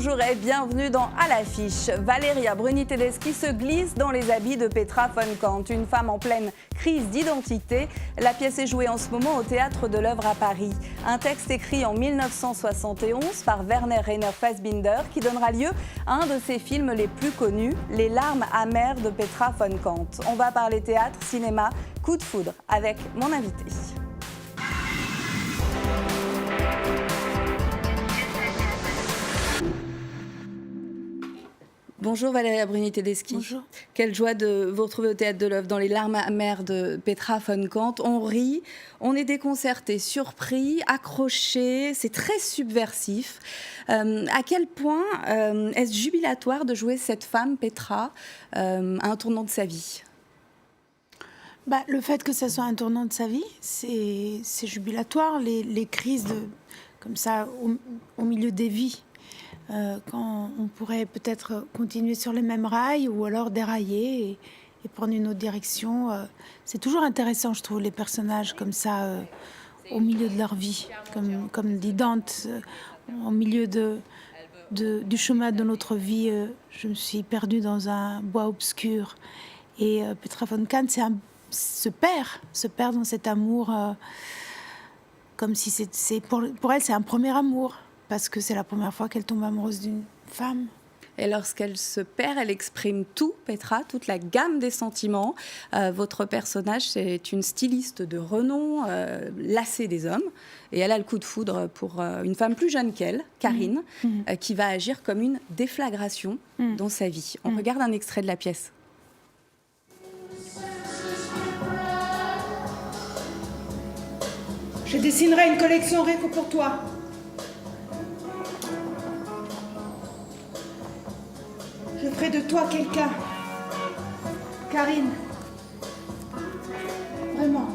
bonjour et bienvenue dans À l'affiche. Valeria Bruni-Tedeschi se glisse dans les habits de Petra von Kant, une femme en pleine crise d'identité. La pièce est jouée en ce moment au Théâtre de l'Œuvre à Paris. Un texte écrit en 1971 par Werner Rainer Fassbinder qui donnera lieu à un de ses films les plus connus, Les larmes amères de Petra von Kant. On va parler théâtre, cinéma, coup de foudre avec mon invité. Bonjour Valeria Bruni-Tedeschi. Bonjour. Quelle joie de vous retrouver au Théâtre de l'Œuvre dans Les larmes amères de Petra von Kant. On rit, on est déconcerté, surpris, accroché, c'est très subversif. À quel point est-ce jubilatoire de jouer cette femme, Petra, à un tournant de sa vie ? Le fait que ça soit un tournant de sa vie, c'est jubilatoire. Les crises comme ça au milieu des vies. Quand on pourrait peut-être continuer sur les mêmes rails ou alors dérailler et prendre une autre direction. C'est toujours intéressant, je trouve, les personnages comme ça au milieu de leur vie. Comme dit Dante, au milieu du chemin de notre vie, je me suis perdue dans un bois obscur. Et Petra von Kant se perd dans cet amour, comme si pour elle, c'est un premier amour. Parce que c'est la première fois qu'elle tombe amoureuse d'une femme. Et lorsqu'elle se perd, elle exprime tout, Petra, toute la gamme des sentiments. Votre personnage, c'est une styliste de renom, lassée des hommes. Et elle a le coup de foudre pour une femme plus jeune qu'elle, Karine, qui va agir comme une déflagration dans sa vie. On regarde un extrait de la pièce. Je dessinerai une collection rien que pour toi. Je ferai de toi quelqu'un. Karine. Vraiment.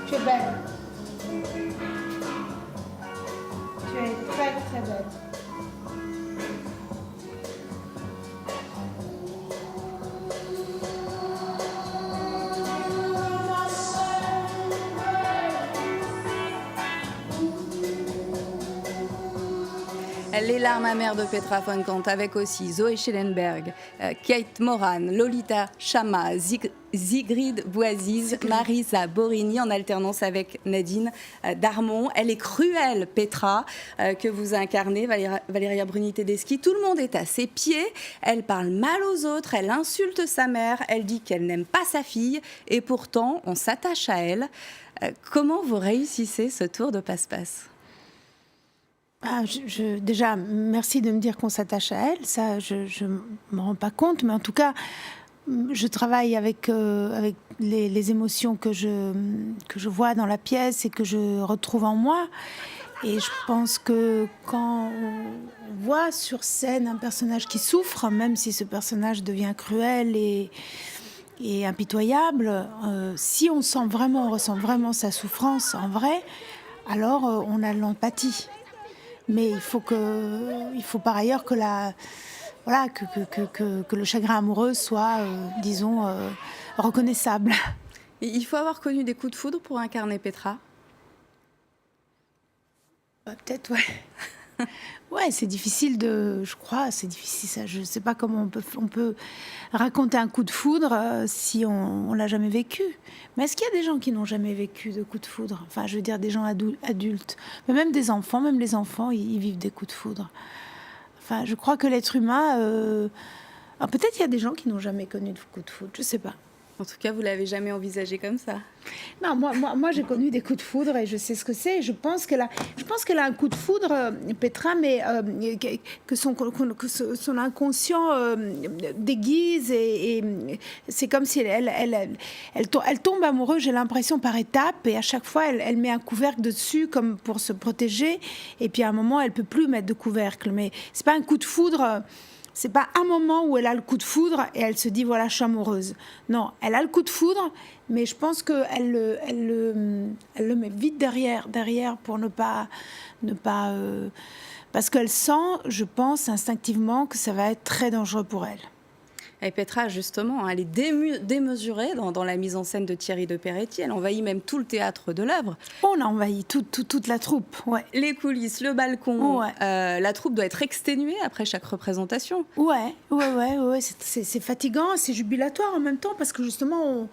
Tu es belle. Tu es très très belle. Les larmes amères de Petra von Kant, avec aussi Zoé Schellenberg, Kate Moran, Lolita Chama, Sigrid Bouaziz, Marisa Borini, en alternance avec Nadine Darmon. Elle est cruelle, Petra, que vous incarnez, Valeria Bruni-Tedeschi. Tout le monde est à ses pieds. Elle parle mal aux autres, elle insulte sa mère, elle dit qu'elle n'aime pas sa fille, et pourtant, on s'attache à elle. Comment vous réussissez ce tour de passe-passe ? Déjà, merci de me dire qu'on s'attache à elle. Ça, je ne me rends pas compte. Mais en tout cas, je travaille avec les émotions que je vois dans la pièce et que je retrouve en moi. Et je pense que quand on voit sur scène un personnage qui souffre, même si ce personnage devient cruel et impitoyable, si on ressent vraiment sa souffrance en vrai, alors on a de l'empathie. Mais il faut par ailleurs que le chagrin amoureux soit, reconnaissable. Il faut avoir connu des coups de foudre pour incarner Petra ? Peut-être, ouais. Ouais, c'est difficile je crois, c'est difficile ça. Je ne sais pas comment on peut raconter un coup de foudre si on l'a jamais vécu. Mais est-ce qu'il y a des gens qui n'ont jamais vécu de coup de foudre ? Enfin, je veux dire des gens adultes, mais même des enfants, même les enfants, ils vivent des coups de foudre. Enfin, je crois que l'être humain... peut-être il y a des gens qui n'ont jamais connu de coup de foudre, je ne sais pas. En tout cas, vous ne l'avez jamais envisagé comme ça. Non, moi j'ai connu des coups de foudre et je sais ce que c'est. Je pense qu'elle a un coup de foudre, Petra, mais que son inconscient déguise et c'est comme si elle tombe amoureuse, j'ai l'impression, par étapes, et à chaque fois elle met un couvercle dessus comme pour se protéger, et puis à un moment elle peut plus mettre de couvercle. Mais c'est pas un coup de foudre. C'est pas un moment où elle a le coup de foudre et elle se dit voilà, je suis amoureuse. Non, elle a le coup de foudre, mais je pense qu'elle le met vite derrière pour ne pas parce qu'elle sent, je pense instinctivement, que ça va être très dangereux pour elle. Et Petra, justement, elle est démesurée dans la mise en scène de Thierry de Peretti. Elle envahit même tout le théâtre de l'œuvre. On a envahi toute la troupe, ouais. Les coulisses, le balcon, Ouais. la troupe doit être exténuée après chaque représentation. Ouais, c'est fatigant, c'est jubilatoire en même temps parce que justement,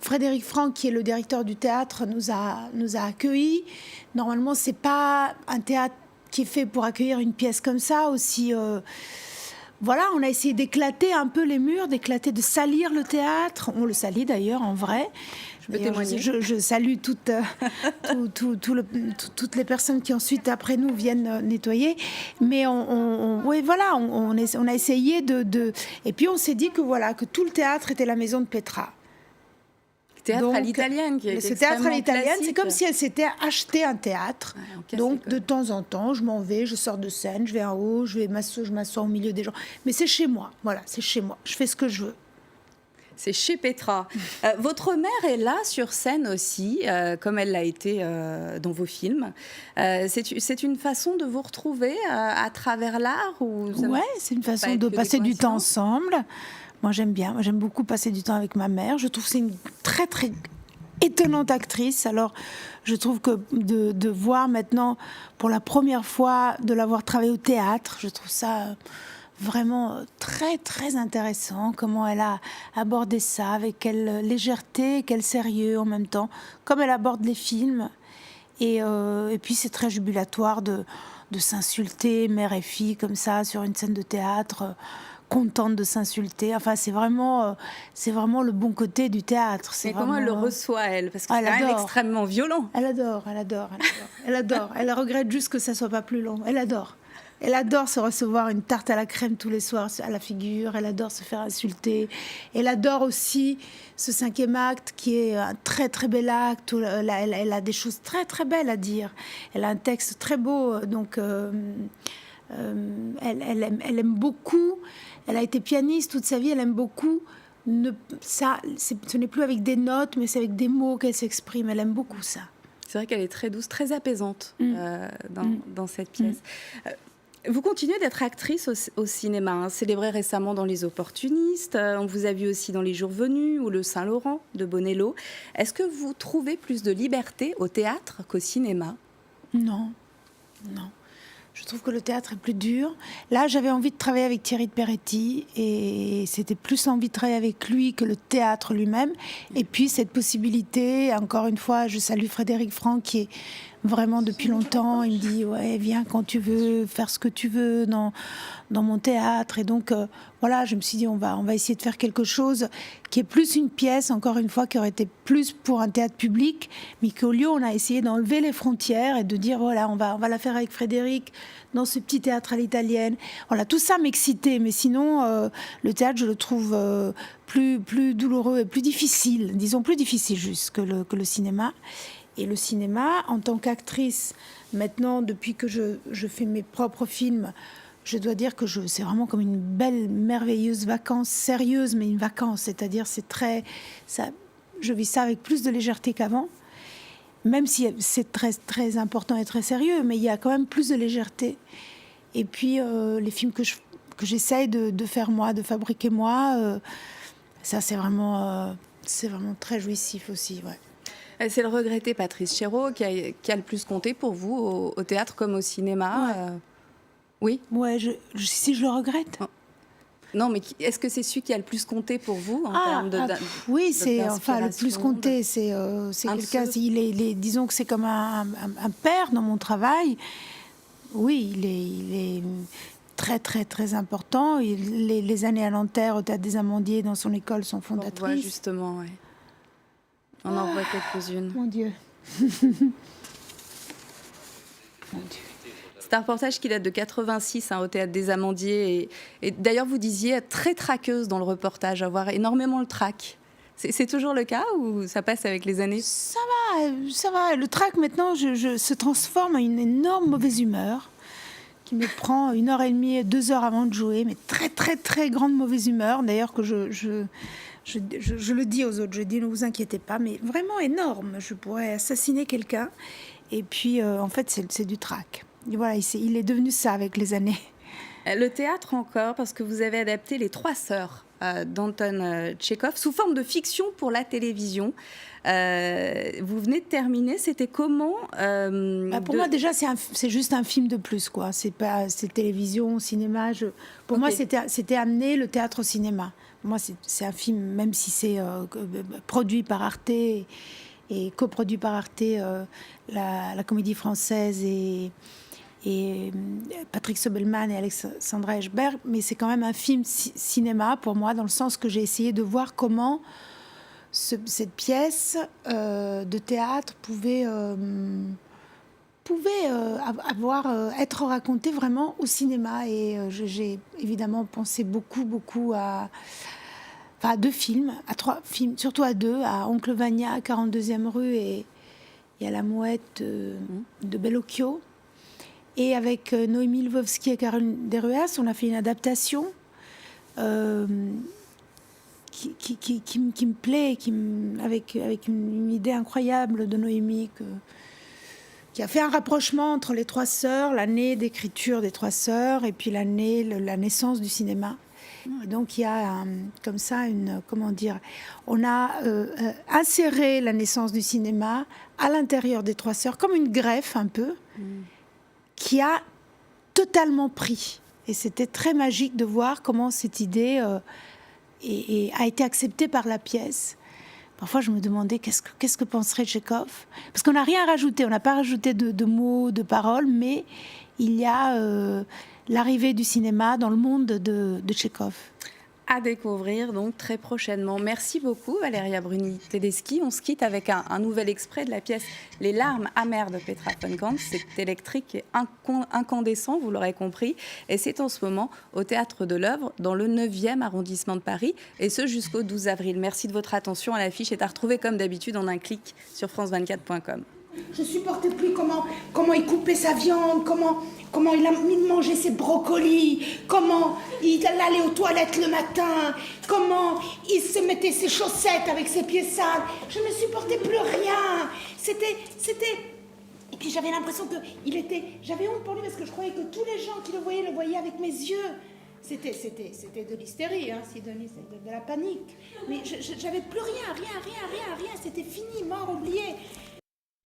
Frédéric Franck, qui est le directeur du théâtre, nous a accueillis. Normalement, c'est pas un théâtre qui est fait pour accueillir une pièce comme ça aussi. Voilà, on a essayé d'éclater un peu les murs, de salir le théâtre. On le salit d'ailleurs en vrai. Je peux témoigner. Je salue toutes les personnes qui ensuite, après nous, viennent nettoyer. Mais oui, voilà, on a essayé de... Et puis on s'est dit que tout le théâtre était la maison de Petra. Théâtre Donc, à l'italienne, qui est ce théâtre à l'italienne, classique. c'est comme si elle s'était acheté un théâtre. Ouais, Donc, de temps en temps, je m'en vais, je sors de scène, je vais en haut, je m'assois au milieu des gens. Mais c'est chez moi, voilà, c'est chez moi. Je fais ce que je veux. C'est chez Petra. Votre mère est là sur scène aussi, comme elle l'a été dans vos films. C'est une façon de vous retrouver à travers l'art Ouais, c'est une façon de passer du temps ensemble. Moi, j'aime bien. Moi, j'aime beaucoup passer du temps avec ma mère. Je trouve que c'est une très, très étonnante actrice. Alors, je trouve que de voir maintenant, pour la première fois, de la voir travailler au théâtre, je trouve ça vraiment très, très intéressant. Comment elle a abordé ça, avec quelle légèreté, quel sérieux en même temps, comme elle aborde les films. Et puis, c'est très jubilatoire de s'insulter, mère et fille, comme ça, sur une scène de théâtre. Contente de s'insulter. Enfin, c'est vraiment le bon côté du théâtre. Et comment elle le reçoit, elle? Parce que c'est quand même extrêmement violent. Elle adore. Elle regrette juste que ça soit pas plus long. Elle adore. Elle adore se recevoir une tarte à la crème tous les soirs à la figure. Elle adore se faire insulter. Elle adore aussi ce 5e acte qui est un très très bel acte. Où elle a des choses très très belles à dire. Elle a un texte très beau. Donc elle aime beaucoup. Elle a été pianiste toute sa vie. Elle aime beaucoup. Ce n'est plus avec des notes, mais c'est avec des mots qu'elle s'exprime. Elle aime beaucoup ça. C'est vrai qu'elle est très douce, très apaisante dans cette pièce. Vous continuez d'être actrice au cinéma, hein, célébrée récemment dans Les Opportunistes. On vous a vu aussi dans Les Jours Venus ou Le Saint-Laurent de Bonello. Est-ce que vous trouvez plus de liberté au théâtre qu'au cinéma? Non. Je trouve que le théâtre est plus dur. Là, j'avais envie de travailler avec Thierry de Peretti et c'était plus envie de travailler avec lui que le théâtre lui-même. Et puis, cette possibilité, encore une fois, je salue Frédéric Franck qui est vraiment depuis longtemps. Il me dit, ouais, viens quand tu veux, faire ce que tu veux dans mon théâtre. Et donc, voilà, je me suis dit, on va essayer de faire quelque chose qui est plus une pièce, encore une fois, qui aurait été plus pour un théâtre public, mais qu'au lieu, on a essayé d'enlever les frontières et de dire, voilà, on va la faire avec Frédéric dans ce petit théâtre à l'italienne. Voilà, tout ça m'excitait, mais sinon, le théâtre, je le trouve plus douloureux et plus difficile, disons plus difficile juste que le cinéma. Et le cinéma, en tant qu'actrice, maintenant, depuis que je fais mes propres films, je dois dire que c'est vraiment comme une belle, merveilleuse vacance, sérieuse, mais une vacance. C'est-à-dire, je vis ça avec plus de légèreté qu'avant, même si c'est très, très important et très sérieux, mais il y a quand même plus de légèreté. Et puis, les films que j'essaye de faire moi, de fabriquer moi, ça, c'est vraiment très jouissif aussi, ouais. C'est le regretté Patrice Chéreau qui a le plus compté pour vous au théâtre comme au cinéma. Ouais. Oui. Ouais, si je le regrette. Non, mais est-ce que c'est celui qui a le plus compté pour vous en termes oui, c'est le plus compté. C'est quelqu'un. Disons que c'est comme un père dans mon travail. Oui, il est très très très important. Les années à Nanterre au Théâtre des Amandiers dans son école sont fondatrices. On voit justement, ouais. On en voit quelques-unes. Mon Dieu. C'est un reportage qui date de 86 au Théâtre des Amandiers. Et d'ailleurs, vous disiez être très traqueuse dans le reportage, avoir énormément le trac. C'est toujours le cas ou ça passe avec les années? Ça va. Le trac, maintenant, se transforme en une énorme mauvaise humeur qui me prend 1h30, 2 heures avant de jouer, mais très, très, très grande mauvaise humeur. D'ailleurs, que je le dis aux autres, je dis ne vous inquiétez pas, mais vraiment énorme. Je pourrais assassiner quelqu'un. Et puis, en fait, c'est du trac. Et voilà, il est devenu ça avec les années. Le théâtre encore, parce que vous avez adapté Les Trois Sœurs d'Anton Tchekhov sous forme de fiction pour la télévision. Vous venez de terminer, c'était comment Pour moi, déjà, c'est juste un film de plus, quoi. C'est télévision, cinéma. Pour moi, c'était amener le théâtre au cinéma. Pour moi, c'est un film, même si c'est produit par Arte et coproduit par Arte, la Comédie Française et Patrick Sobelman et Alexandra Eshberg, mais c'est quand même un film cinéma pour moi, dans le sens que j'ai essayé de voir comment cette pièce de théâtre pouvait être racontée vraiment au cinéma. Et j'ai évidemment pensé beaucoup à deux films, à 3 films, surtout à 2, à Oncle Vania, à 42e rue et à La Mouette de Bellocchio. Et avec Noémie Lvovsky et Caroline Desruas, on a fait une adaptation qui me plaît, avec une idée incroyable de Noémie, qui a fait un rapprochement entre les 3 sœurs, l'année d'écriture des 3 sœurs, et puis la naissance du cinéma. Et donc il y a comme ça on a inséré la naissance du cinéma à l'intérieur des 3 sœurs, comme une greffe un peu, qui a totalement pris. Et c'était très magique de voir comment cette idée a été acceptée par la pièce. Parfois, je me demandais qu'est-ce que penserait Tchekhov. Parce qu'on n'a rien rajouté, on n'a pas rajouté de mots, de paroles, mais il y a l'arrivée du cinéma dans le monde de Tchekhov. À découvrir donc très prochainement. Merci beaucoup Valéria Bruni-Tedeschi. On se quitte avec un nouvel extrait de la pièce Les larmes amères de Petra von Kant. C'est électrique et incandescent, vous l'aurez compris. Et c'est en ce moment au Théâtre de l'Œuvre, dans le 9e arrondissement de Paris, et ce jusqu'au 12 avril. Merci de votre attention. À l'affiche est à retrouver comme d'habitude en un clic sur france24.com. Je supportais plus comment il coupait sa viande, comment il a mis de manger ses brocolis, comment il allait aux toilettes le matin, comment il se mettait ses chaussettes avec ses pieds sales. Je ne supportais plus rien. C'était... Et puis j'avais l'impression que j'avais honte pour lui parce que je croyais que tous les gens qui le voyaient avec mes yeux. C'était de l'hystérie, hein, Sidonie, c'était de la panique. Mais j'avais plus rien. C'était fini, mort, oublié.